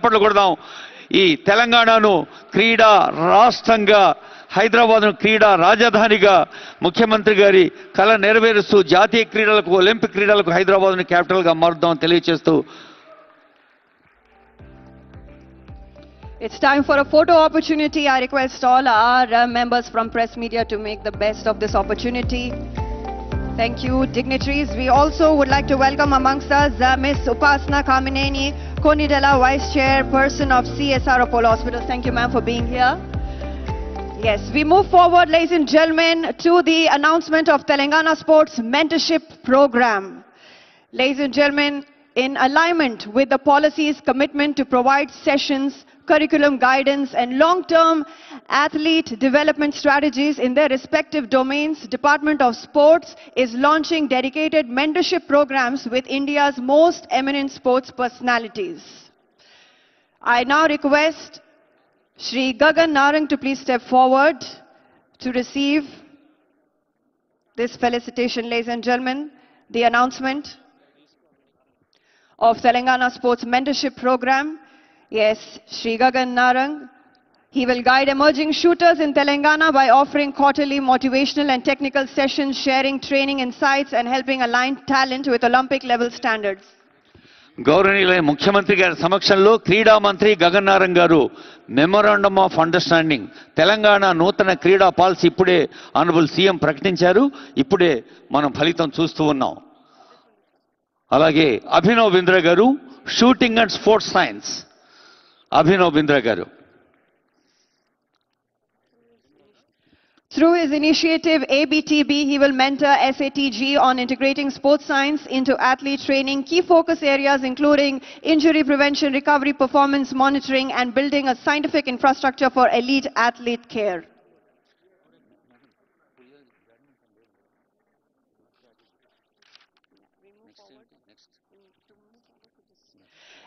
చప్పట్లు కొడదాం. ఈ తెలంగాణను క్రీడా రాష్ట్రంగా, హైదరాబాద్ను క్రీడా రాజధానిగా ముఖ్యమంత్రి గారి కళ నెరవేరుస్తూ జాతీయ క్రీడలకు, ఒలింపిక్ క్రీడలకు హైదరాబాద్ను క్యాపిటల్గా మారుద్దాం తెలియజేస్తూ. It's time for a photo opportunity. I request all our members from press media to make the best of this opportunity. Thank you, dignitaries. We also would like to welcome amongst us Ms. Upasana Kamineni, Konidela Vice Chairperson of CSR Apollo Hospitals. Thank you, ma'am, for being here. Yes, we move forward, ladies and gentlemen, to the announcement of Telangana Sports Mentorship Program. Ladies and gentlemen, in alignment with the policy's commitment to provide sessions, curriculum guidance and long-term athlete development strategies in their respective domains, Department of Sports is launching dedicated mentorship programs with India's most eminent sports personalities. I now request Shri Gagan Narang to please step forward to receive this felicitation. Ladies and gentlemen, the announcement of Telangana Sports Mentorship Program. Yes, Shri Gagan Narang. He will guide emerging shooters in Telangana by offering quarterly motivational and technical sessions, sharing training insights and helping align talent with Olympic level standards. గౌరవనీయులైన ముఖ్యమంత్రి గారి సమక్షంలో క్రీడా మంత్రి గగన్ నారంగ్ గారు memorandum of understanding Telangana నూతన క్రీడా policy ఇప్పుడే ఆనరబుల్ సీఎం ప్రకటించారు. ఇప్పుడే మనం ఫలితం చూస్తూ ఉన్నాం. అలాగే అభినవ్ బింద్రా గారు, shooting and sports science. Abhinav Bindra గారు. Through his initiative ABTB, he will mentor SATG on integrating sports science into athlete training. Key focus areas including injury prevention, recovery, performance monitoring, and building a scientific infrastructure for elite athlete care.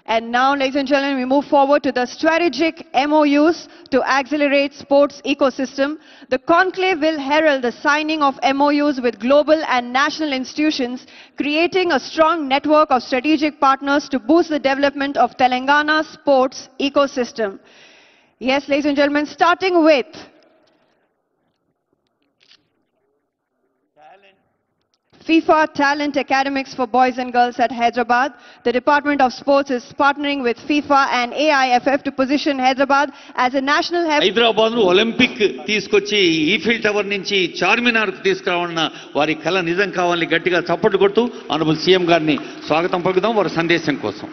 And now, ladies and gentlemen, we move forward to the strategic MOUs to accelerate sports ecosystem. The conclave will herald the signing of MOUs with global and national institutions, creating a strong network of strategic partners to boost the development of Telangana sports ecosystem. Yes, ladies and gentlemen, starting with FIFA Talent Academics for Boys and Girls at Hyderabad. The Department of Sports is partnering with FIFA and AIFF to position Hyderabad as a national hub. Hyderabad Olympic తీసుకొచ్చి Eiffel tower నుంచి చార్మినార్ కు తీసుకురావాలన్న వారి కళ నిజం కావాలని గట్టిగా చప్పట్లు కొడుతూ ఆనరబుల్ సీఎం గారిని స్వాగతం పలుకుదాం వారి సందేశం కోసం.